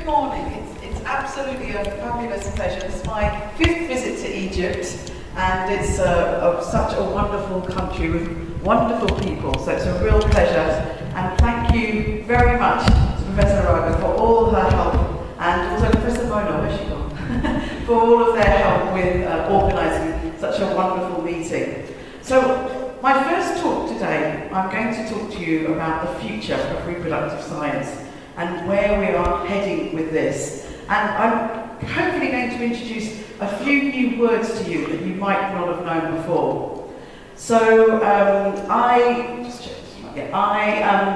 Good morning. It's absolutely a fabulous pleasure. It's my 5th visit to Egypt, and it's such a wonderful country with wonderful people, so it's a real pleasure. And thank you very much to Professor Raga for all her help, and also Professor Mona, where's she gone? For all of their help with organising such a wonderful meeting. So, my first talk today, I'm going to talk to you about the future of reproductive science and where we are heading with this. And I'm hopefully going to introduce a few new words to you that you might not have known before. So I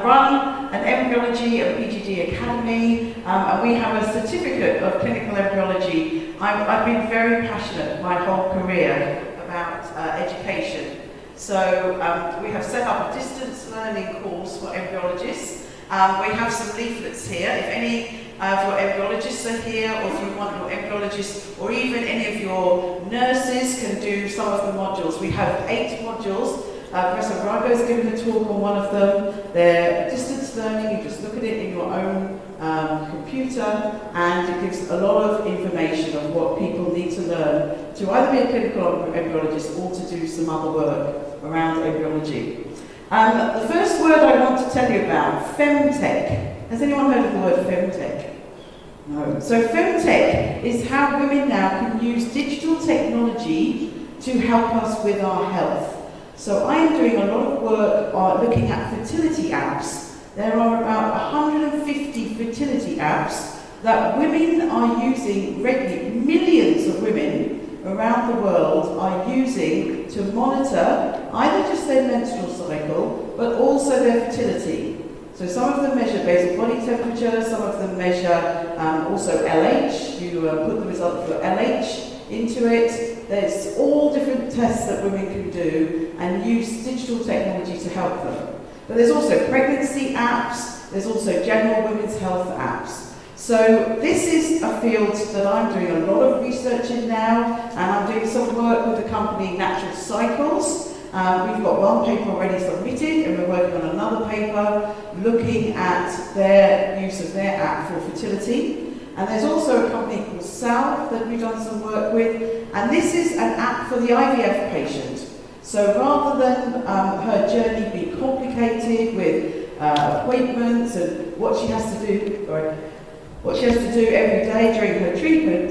run an embryology and PGD academy, and we have a certificate of clinical embryology. I've been very passionate my whole career about education. So we have set up a distance learning course for embryologists. We have some leaflets here. If any of your embryologists are here, or if you want your embryologists, or even any of your nurses can do some of the modules. We have 8 modules. Professor Raga has given a talk on one of them. They're distance learning. You just look at it in your own computer, and it gives a lot of information on what people need to learn to either be a clinical embryologist or to do some other work around embryology. The first word I want to tell you about, femtech. Has anyone heard of the word femtech? No. So femtech is how women now can use digital technology to help us with our health. So I am doing a lot of work looking at fertility apps. There are about 150 fertility apps that women are using regularly. Millions of women around the world are using to monitor either just their menstrual cycle, but also their fertility. So some of them measure basal body temperature, some of them measure also LH. You put the result of your LH into it. There's all different tests that women can do and use digital technology to help them. But there's also pregnancy apps, there's also general women's health apps. So this is a field that I'm doing a lot of research in now, and I'm doing some work with the company Natural Cycles. We've got one paper already submitted, and we're working on another paper looking at their use of their app for fertility. And there's also a company called Salve that we've done some work with, and this is an app for the IVF patient. So rather than her journey being complicated with appointments and what she has to do, every day during her treatment,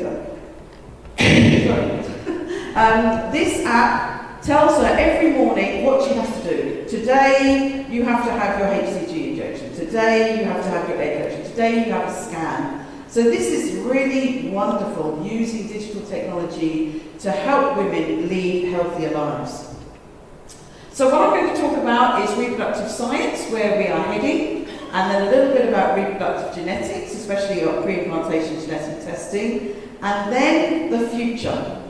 this app tells her every morning what she has to do. Today you have to have your HCG injection. Today you have to have your egg injection. Today you have a scan. So this is really wonderful, using digital technology to help women lead healthier lives. So what I'm going to talk about is reproductive science, where we are heading, and then a little bit about reproductive genetics, especially our pre-implantation genetic testing, and then the future.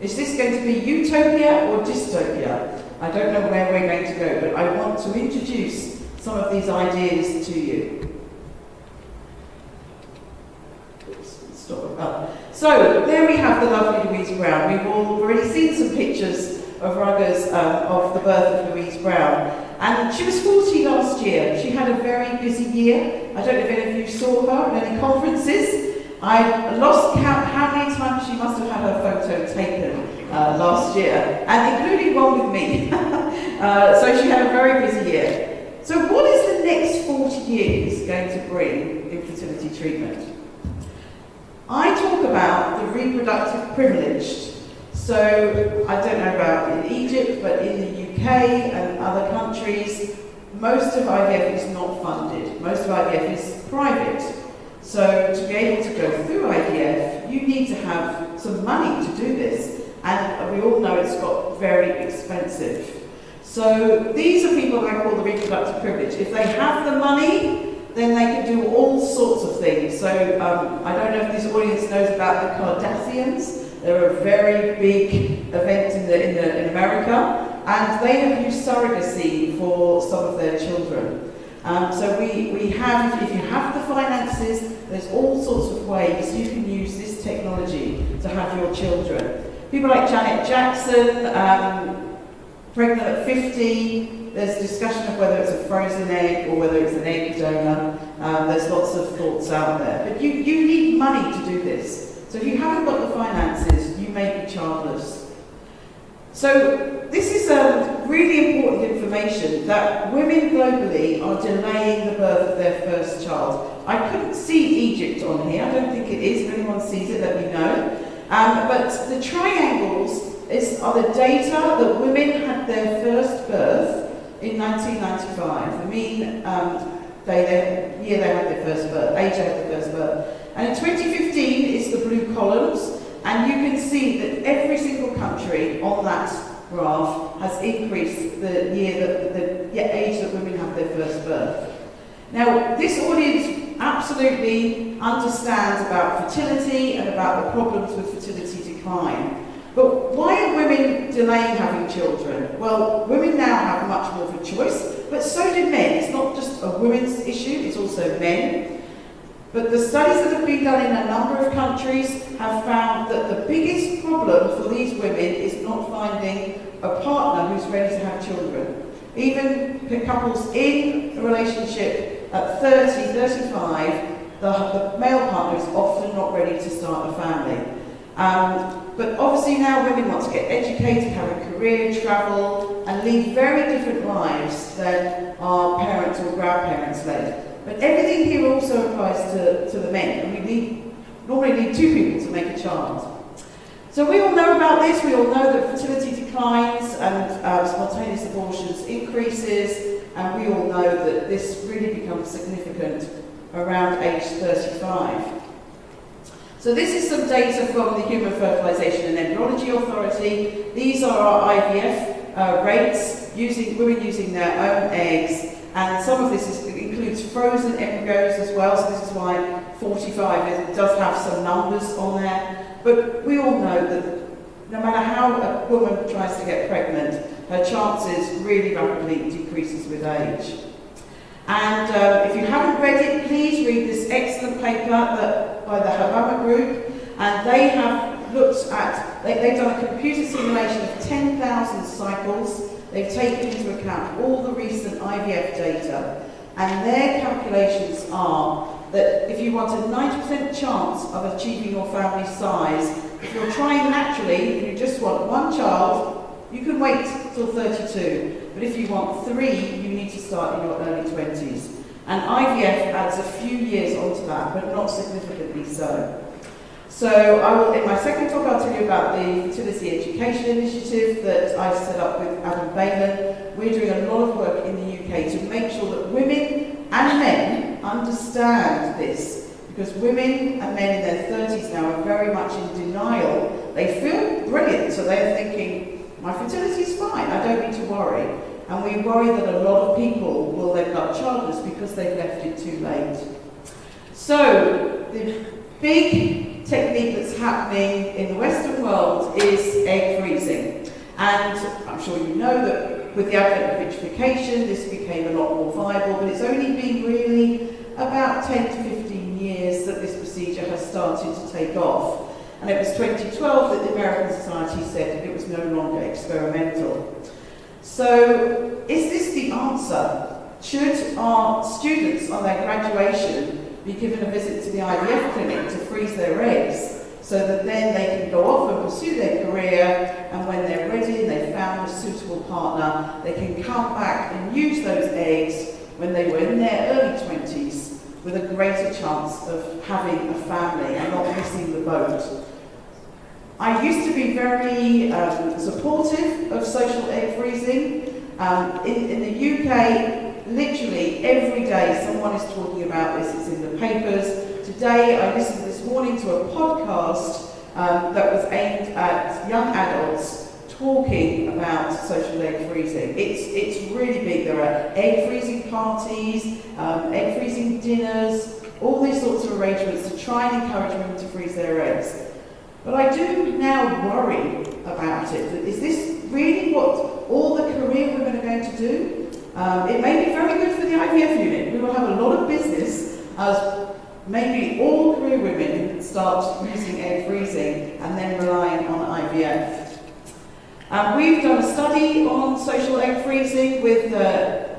Is this going to be utopia or dystopia? I don't know where we're going to go, but I want to introduce some of these ideas to you. So there we have the lovely Louise Brown. We've all already seen some pictures of Raga's of the birth of Louise Brown, and she was 40 last year. She had a very busy year. I don't know if any of you saw her at any conferences. I lost count how many times she must have had her photo taken last year, and including one with me. So she had a very busy year. So what is the next 40 years going to bring in fertility treatment? I talk about the reproductive privileged. So I don't know about in Egypt, but in the UK and other countries, most of IVF is not funded. Most of IVF is private. So to be able to go through IVF, you need to have some money to do this. And we all know it's got very expensive. So these are people I call the reproductive privileged. If they have the money, then they can do all sorts of things. So I don't know if this audience knows about the Kardashians. They're a very big event in America, and they have used surrogacy for some of their children. So we have, if you have the finances, there's all sorts of ways you can use this technology to have your children. People like Janet Jackson, pregnant at 50, there's discussion of whether it's a frozen egg or whether it's an egg donor. There's lots of thoughts out there. But you need money to do this. So if you haven't got the finances, you may be childless. So this is really important information that women globally are delaying the birth of their first child. I couldn't see Egypt on here. I don't think it is. If anyone sees it, let me know. But the triangles are the data that women had their first birth in 1995. The mean year they had their first birth, age they had their first birth. And in 2015 is the blue columns, and you can see that every single country on that graph has increased the age that women have their first birth. Now, this audience absolutely understands about fertility and about the problems with fertility decline. But why are women delaying having children? Well, women now have much more of a choice, but so do men. It's not just a women's issue, it's also men. But the studies that have been done in a number of countries have found that the biggest problem for these women is not finding a partner who's ready to have children. Even couples in a relationship at 30, 35, the male partner is often not ready to start a family. But obviously now women want to get educated, have a career, travel, and lead very different lives than our parents or grandparents led. But everything here also applies to the men, and we normally need two people to make a child. So we all know about this. We all know that fertility declines and spontaneous abortions increases, and we all know that this really becomes significant around age 35. So this is some data from the Human Fertilization and Embryology Authority. These are our IVF rates, women using their own eggs, and some of this includes frozen embryos as well, so this is why 45 does have some numbers on there. But we all know that no matter how a woman tries to get pregnant, her chances really rapidly decreases with age. And if you haven't read it, please read this excellent paper by the Habama group, and they have looked at, they've done a computer simulation of 10,000 cycles. They've taken into account all the recent IVF data, and their calculations are that if you want a 90% chance of achieving your family size, if you're trying naturally and you just want one child, you can wait till 32. But if you want 3, you need to start in your early 20s. And IVF adds a few years onto that, but not significantly so. So in my second talk, I'll tell you about the Fertility Education Initiative that I set up with Adam Bailon. We're doing a lot of work in the UK to make sure that women and men understand this, because women and men in their 30s now are very much in denial. They feel brilliant, so they're thinking, my fertility is fine, I don't need to worry. And we worry that a lot of people will end up childless because they've left it too late. So, the big technique that's happening in the Western world is egg freezing. And I'm sure you know that with the advent of vitrification, this became a lot more viable, but it's only been really about 10 to 15 years that this procedure has started to take off. And it was 2012 that the American Society said that it was no longer experimental. So, is this the answer? Should our students on their graduation be given a visit to the IVF clinic to freeze their eggs, so that then they can go off and pursue their career, and when they're ready and they've found a suitable partner, they can come back and use those eggs when they were in their early 20s with a greater chance of having a family and not missing the boat? I used to be very supportive of social egg freezing. In the UK, literally every day someone is talking about this, it's in the papers. Today I listened this morning to a podcast that was aimed at young adults talking about social egg freezing. It's really big. There are egg freezing parties, egg freezing dinners, all these sorts of arrangements to try and encourage women to freeze their eggs. But I do now worry about it. Is this really what all the career women are going to do? It may be very good for the IVF unit. We will have a lot of business as maybe all career women start using egg freezing and then relying on IVF. We've done a study on social egg freezing with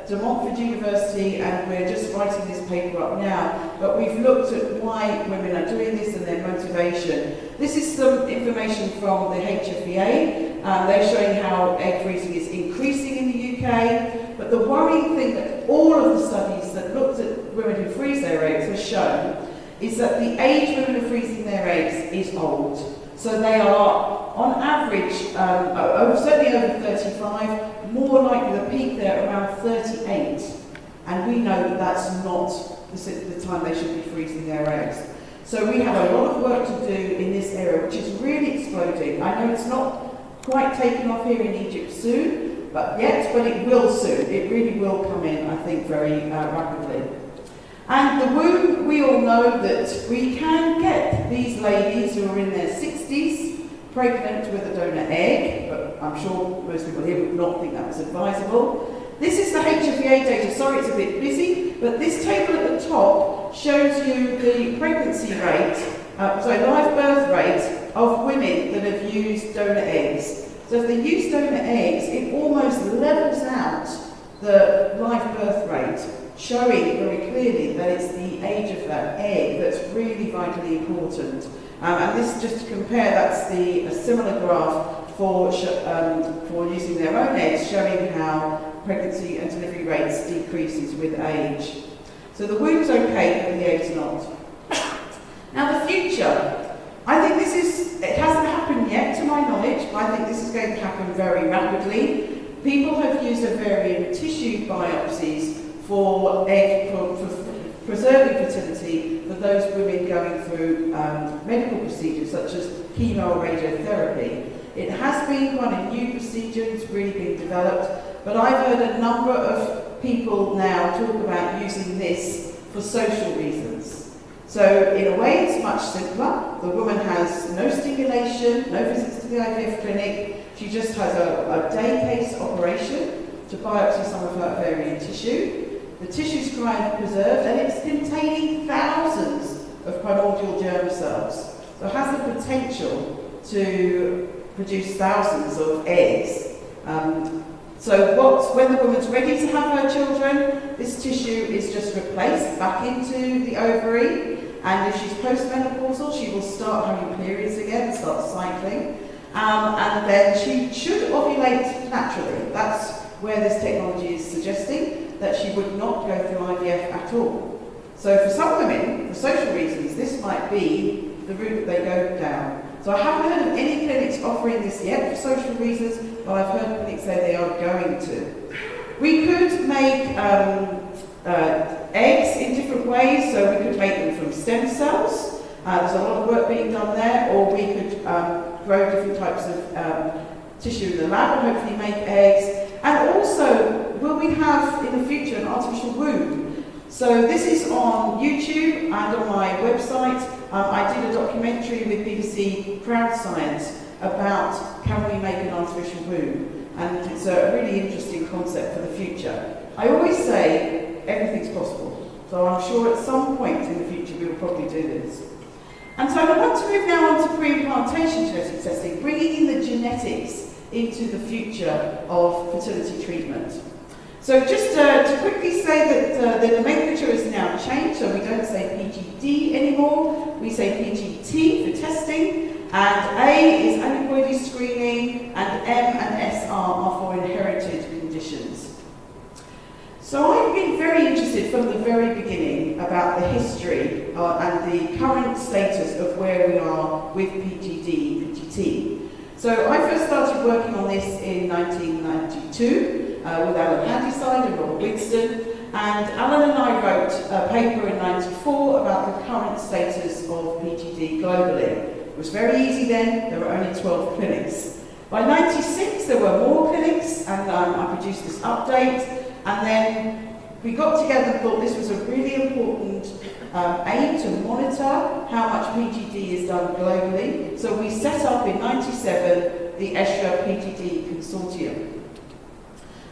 De Montfort University, and we're just writing this paper up now, but we've looked at why women are doing this and their motivation. This is some information from the HFEA. They're showing how egg freezing is increasing in the UK, but the worrying thing that all of the studies that looked at women who freeze their eggs have shown is that the age women are freezing their eggs is old. So they are, on average, certainly over 35, more likely to peak there around 38. And we know that that's not the time they should be freezing their eggs. So we have a lot of work to do in this area, which is really exploding. I know it's not quite taken off here in Egypt soon, but it will soon. It really will come in, I think, very rapidly. And the womb, we all know that we can get these ladies who are in their 60s pregnant with a donor egg, but I'm sure most people here would not think that was advisable. This is the HFEA data. Sorry, it's a bit busy, but this table at the top shows you the pregnancy rate, live birth rate of women that have used donor eggs. So if they use donor eggs, it almost levels out the live birth rate, showing very clearly that it's the age of that egg that's really vitally important. And this, just to compare, that's a similar graph for using their own eggs, showing how pregnancy and delivery rates decreases with age. So the womb's okay, but the egg's not. Now the future. I think it hasn't happened yet to my knowledge, but I think this is going to happen very rapidly. People have used ovarian tissue biopsies for preserving fertility for those women going through medical procedures such as chemo or radiotherapy. It has been quite a new procedure, it's really been developed, but I've heard a number of people now talk about using this for social reasons. So in a way it's much simpler. The woman has no stimulation, no visits to the IVF clinic, she just has a day case operation to biopsy some of her ovarian tissue. The tissue is cryopreserved and it's containing thousands of primordial germ cells. So it has the potential to produce thousands of eggs. When the woman's ready to have her children, this tissue is just replaced back into the ovary, and if she's postmenopausal, she will start having periods again, start cycling, and then she should ovulate naturally. That's where this technology is suggesting that she would not go through IVF at all. So for some women, for social reasons, this might be the route that they go down. So I haven't heard of any clinics offering this yet for social reasons, but I've heard clinics say they are going to. We could make eggs in different ways, so we could make them from stem cells. There's a lot of work being done there, or we could grow different types of tissue in the lab and hopefully make eggs. And also, will we have in the future an artificial womb? So this is on YouTube and on my website. I did a documentary with BBC Crowd Science about can we make an artificial womb, and it's a really interesting concept for the future. I always say everything's possible, so I'm sure at some point in the future we will probably do this. And so I want to move now on to pre-implantation genetic testing, bringing in the genetics into the future of fertility treatment. So just to quickly say that the nomenclature has now changed, so we don't say PGD anymore, we say PGT for testing, and A is aneuploidy screening, and M and S are for inherited conditions. So I've been very interested from the very beginning about the history and the current status of where we are with PGD, PGT. So I first started working on this in 1992 with Alan Handyside and Robert Winston, and Alan and I wrote a paper in 94 about the current status of PGD globally. It was very easy then, there were only 12 clinics. By 96 there were more clinics, and I produced this update, and then we got together and thought this was a really important aim to monitor how much PGD is done globally. So we set up in 97 the ESHRE PGD Consortium.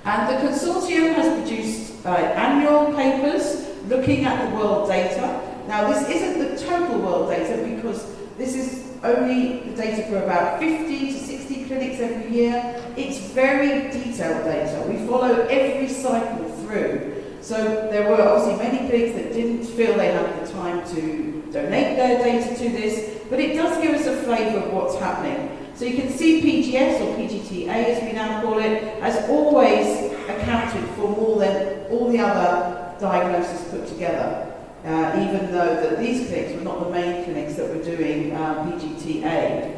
And the consortium has produced annual papers looking at the world data. Now this isn't the total world data because this is only the data for about 50 to 60 clinics every year. It's very detailed data. We follow every cycle through. So there were obviously many clinics that didn't feel they had the time to donate their data to this, but it does give us a flavour of what's happening. So you can see PGS, or PGTA as we now call it, has always accounted for more than all the other diagnoses put together, even though that these clinics were not the main clinics that were doing PGTA.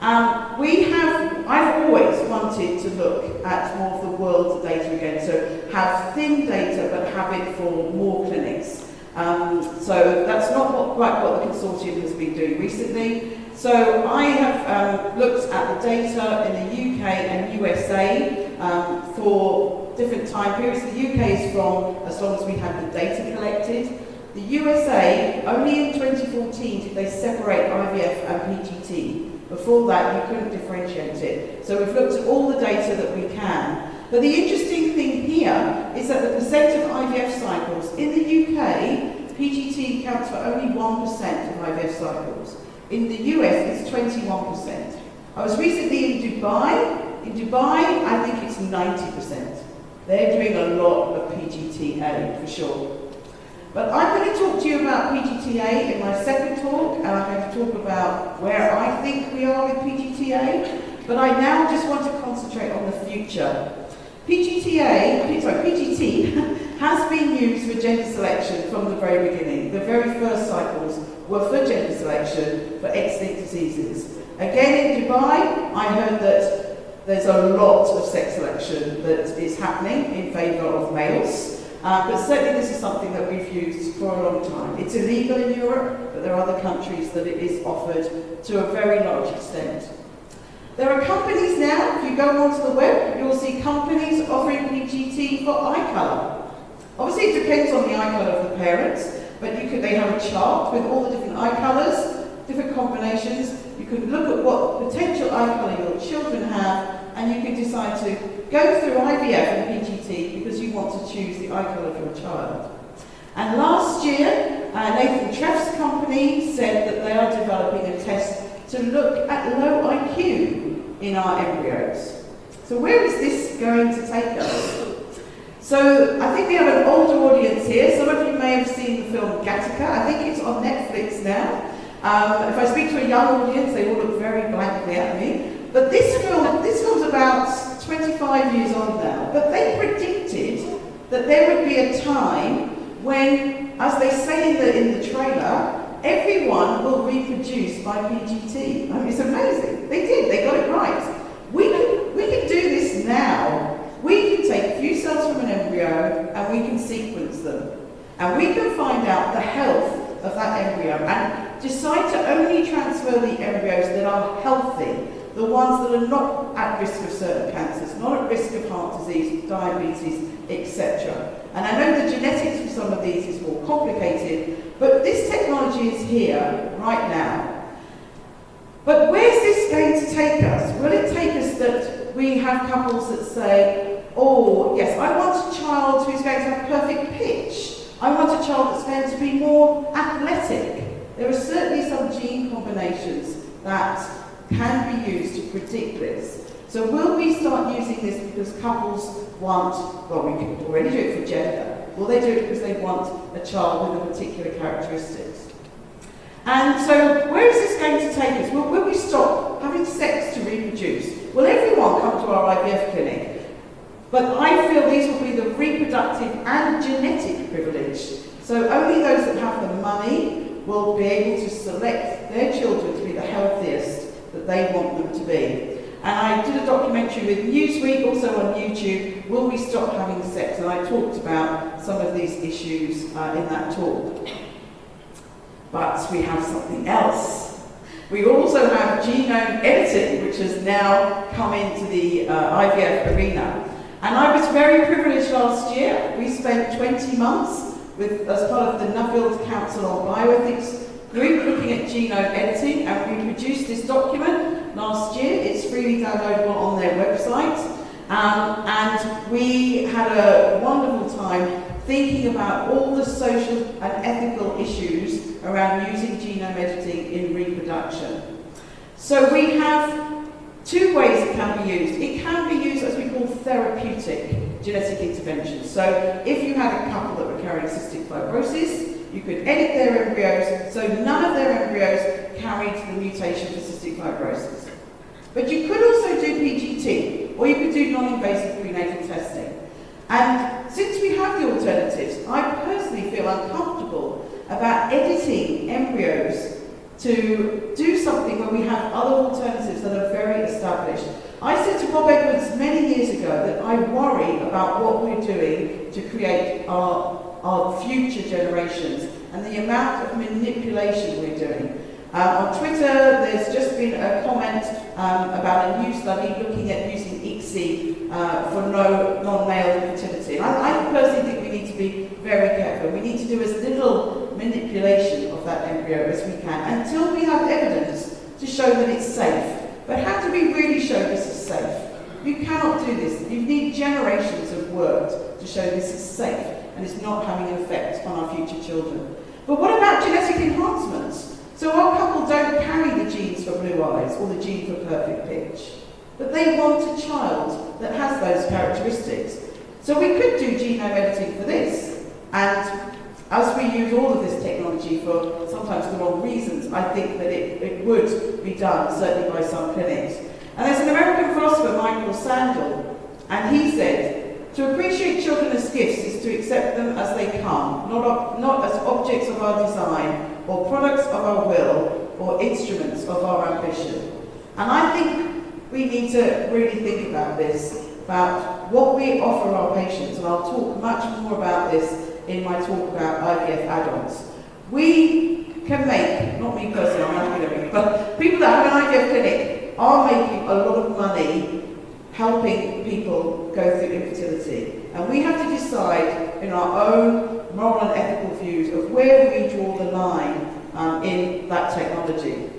I've always wanted to look at more of the world's data again, so have thin data but have it for more clinics. So that's not quite what the consortium has been doing recently. So I have looked at the data in the UK and USA for different time periods. The UK is from as long as we had the data collected. The USA, only in 2014 did they separate IVF and PGT. Before that, you couldn't differentiate it. So we've looked at all the data that we can. But the interesting thing here is that the percent of IVF cycles in the UK, PGT counts for only 1% of IVF cycles. In the US, it's 21%. I was recently in Dubai. In Dubai, I think it's 90%. They're doing a lot of PGTA, for sure. But I'm going to talk to you about PGTA in my second talk, and I'm going to talk about where I think we are with PGTA. But I now just want to concentrate on the future. PGT has been used for gender selection from the very beginning. The very first cycles were for gender selection for extinct diseases. Again, in Dubai, I heard that there's a lot of sex selection that is happening in favour of males. But certainly this is something that we've used for a long time. It's illegal in Europe, but there are other countries that it is offered to a very large extent. There are companies now, if you go onto the web, you'll see companies offering PGT for eye colour. Obviously it depends on the eye colour of the parents, but they have a chart with all the different eye colours, different combinations. You can look at what potential eye colour your children have, and you can decide to go through IVF and PGT because you want to choose the eye colour for a child. And last year, Nathan Treff's company said that they are developing a test to look at low IQ in our embryos. So where is this going to take us? So I think we have an older audience here. Some of you may have seen the film Gattaca. I think it's on Netflix now. If I speak to a young audience, they will look very blankly at me. But this film's about 25 years old now. But they predicted that there would be a time when, as they say in the trailer, everyone will reproduce by PGT. I mean, it's amazing. They did. They got it right. We can do this now. We can take a few cells from an embryo and we can sequence them. And we can find out the health of that embryo and decide to only transfer the embryos that are healthy, the ones that are not at risk of certain cancers, not at risk of heart disease, diabetes, etc. And I know the genetics for some of these is more complicated, but this technology is here right now. But where's this going to take us? Will it take us that we have couples that say, oh, yes, I want a child who's going to have perfect pitch. I want a child that's going to be more athletic. There are certainly some gene combinations that can be used to predict this. So will we start using this because couples want, well, we can already do it for gender. Will they do it because they want a child with a particular characteristics? And so where is this going to take us? Will we stop having sex to reproduce? Will everyone come to our IVF clinic? But I feel these will be the reproductive and genetic privileged. So only those that have the money will be able to select their children to be the healthiest that they want them to be. And I did a documentary with Newsweek, also on YouTube, Will We Stop Having Sex? And I talked about some of these issues in that talk. But we have something else. We also have genome editing, which has now come into the IVF arena. And I was very privileged last year. We spent 20 months as part of the Nuffield Council on Bioethics group looking at genome editing, and we produced this document last year. It's freely downloadable on their website. And we had a wonderful time thinking about all the social and ethical issues around using genome editing in reproduction. So we have two ways it can be used. It can be used as we call therapeutic genetic interventions. So if you had a couple that were carrying cystic fibrosis, you could edit their embryos so none of their embryos carried the mutation for cystic fibrosis. But you could also do PGT, or you could do non-invasive prenatal testing. And since we have the alternatives, I personally feel uncomfortable about editing embryos to do something where we have other alternatives that are very established. I said to Bob Edwards many years ago that I worry about what we're doing to create our future generations and the amount of manipulation we're doing. On Twitter, there's just been a comment about a new study looking at using ICSI for non-male infertility. And I personally think we need to be very careful. We need to do as little manipulation of that embryo as we can until we have evidence to show that it's safe. But how do we really show this is safe? You cannot do this. You need generations of work to show this is safe and it's not having an effect on our future children. But what about genetic enhancements? So our couple don't carry the genes for blue eyes or the gene for perfect pitch, but they want a child that has those characteristics. So we could do genome editing for this, and as we use all of this technology for sometimes the wrong reasons, I think that it would be done, certainly by some clinics. And there's an American philosopher, Michael Sandel, and he said, to appreciate children as gifts is to accept them as they come, not as objects of our design, or products of our will, or instruments of our ambition. And I think we need to really think about this, about what we offer our patients, and I'll talk much more about this in my talk about IVF add-ons. We can make, not me personally, I'm not going to make, but people that have an IVF clinic are making a lot of money helping people go through infertility. And we have to decide in our own moral and ethical views of where we draw the line in that technology.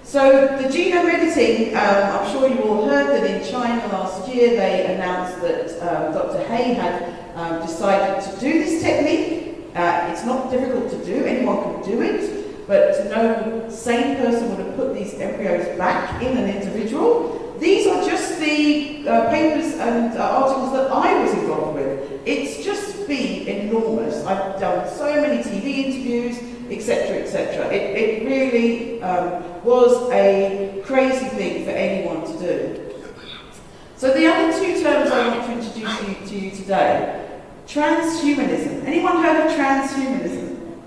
So the genome editing, I'm sure you all heard that in China last year they announced that Dr. Hay had decided to do this technique. It's not difficult to do, anyone can do it, but no sane person would have put these embryos back in an individual. These are just the papers and articles that I was involved with. It's just been enormous. I've done so many TV interviews, etc., etc. It really was a crazy thing for anyone to do. So the other two terms I want to introduce to you today. Transhumanism. Anyone heard of transhumanism?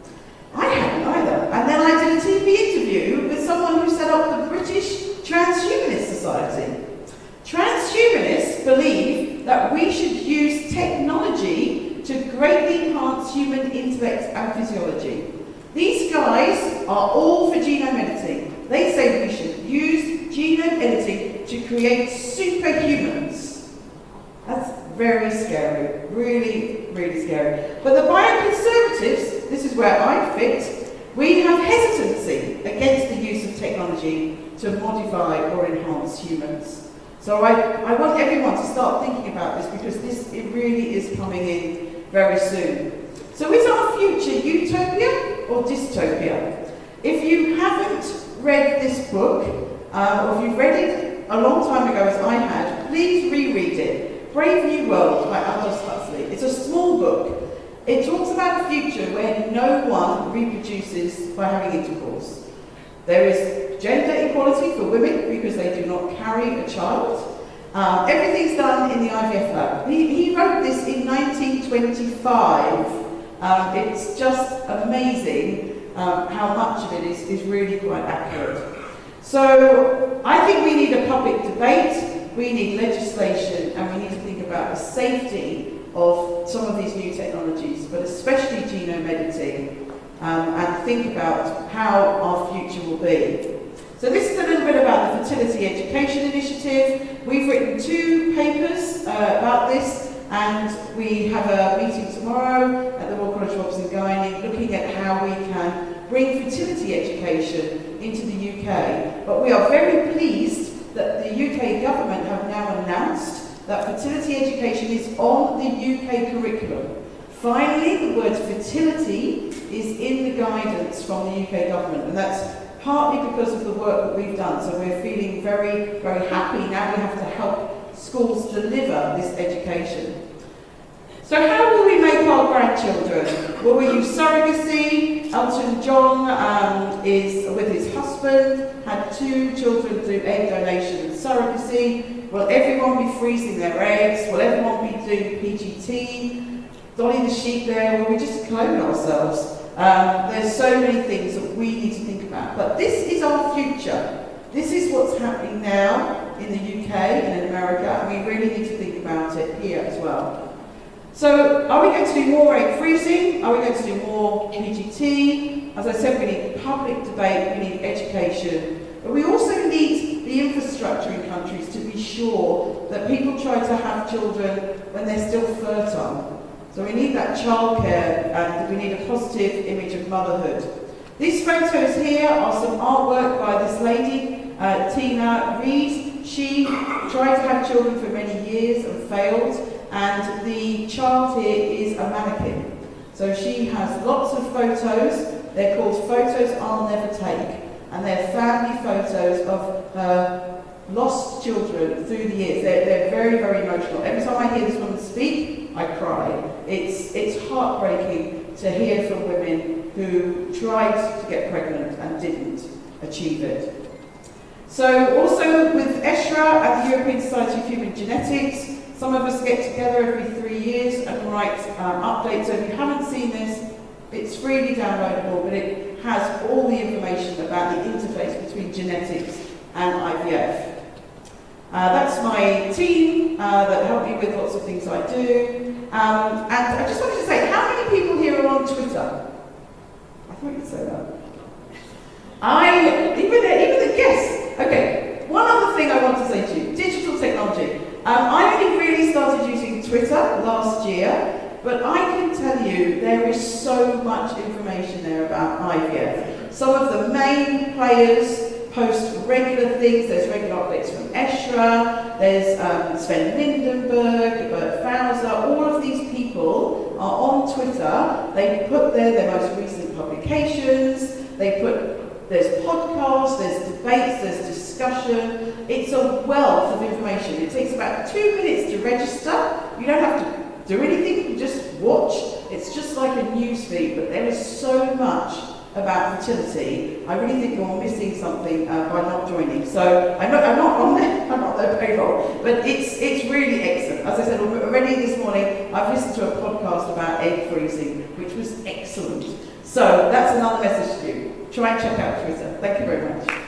I hadn't either. And then I did a TV interview with someone who set up the British Transhumanist Society. Transhumanists believe that we should use technology to greatly enhance human intellect and physiology. These guys are all for genome editing. They say we should use genome editing to create superhumans. That's very scary, really, really scary. But the bioconservatives, this is where I fit, we have hesitancy against the use of technology to modify or enhance humans. So I want everyone to start thinking about this because it really is coming in very soon. So is our future utopia or dystopia? If you haven't read this book, or if you've read it a long time ago as I had, please reread it. Brave New World by Aldous Huxley. It's a small book. It talks about a future where no one reproduces by having intercourse. There is gender equality for women because they do not carry a child. Everything's done in the IVF lab. He wrote this in 1925. It's just amazing how much of it is really quite accurate. So I think we need a public debate, we need legislation, and we need to think about the safety of some of these new technologies, but especially genome editing, and think about how our future will be. So this is a little bit about the Fertility Education Initiative. We've written 2 papers about this, and we have a meeting tomorrow at the Royal College of Obs and Gynae looking at how we can bring fertility education into the UK. But we are very pleased that the UK government have now announced that fertility education is on the UK curriculum. Finally, the word fertility is in the guidance from the UK government, and that's partly because of the work that we've done. So we're feeling very, very happy. Now we have to help schools deliver this education. So how will we make our grandchildren? Will we use surrogacy? Elton John is with his husband, had 2 children through egg donation and surrogacy. Will everyone be freezing their eggs? Will everyone be doing PGT? Dolly the sheep there, will we just clone ourselves? There's so many things that we need to think about. But this is our future. This is what's happening now in the UK and in America, and we really need to think about it here as well. So, are we going to do more egg freezing? Are we going to do more PGT? As I said, we need public debate, we need education, but we also need the infrastructure in countries to be sure that people try to have children when they're still fertile. So we need that childcare, and we need a positive image of motherhood. These photos here are some artwork by this lady, Tina Reed. She tried to have children for many years and failed. And the child here is a mannequin. So she has lots of photos. They're called Photos I'll Never Take. And they're family photos of her lost children through the years. They're very, very emotional. Every time I hear this woman speak, I cry. It's heartbreaking to hear from women who tried to get pregnant and didn't achieve it. So also with ESHRA and the European Society of Human Genetics, some of us get together every 3 years and write updates. So if you haven't seen this, it's freely downloadable, but it has all the information about the interface between genetics and IVF. That's my team that help me with lots of things I do. And I just wanted to say, how many people here are on Twitter? I thought you'd say that. Even the guests. Okay, one other thing I want to say to you, digital technology. I only really started using Twitter last year, but I can tell you there is so much information there about IVF. Some of the main players post regular things. There's regular updates from ESHRA, there's Sven Lindenberg, Bert Fauser. All of these people are on Twitter. They put there their most recent publications. There's podcasts, there's debates, there's discussion. It's a wealth of information. It takes about 2 minutes to register. You don't have to do anything, you just watch. It's just like a news feed, but there is so much about fertility. I really think you're missing something by not joining. So I'm not on there, I'm not their payroll, but it's really excellent. As I said already this morning, I've listened to a podcast about egg freezing, which was excellent. So that's another message to you. Try and check out Twitter. Thank you very much.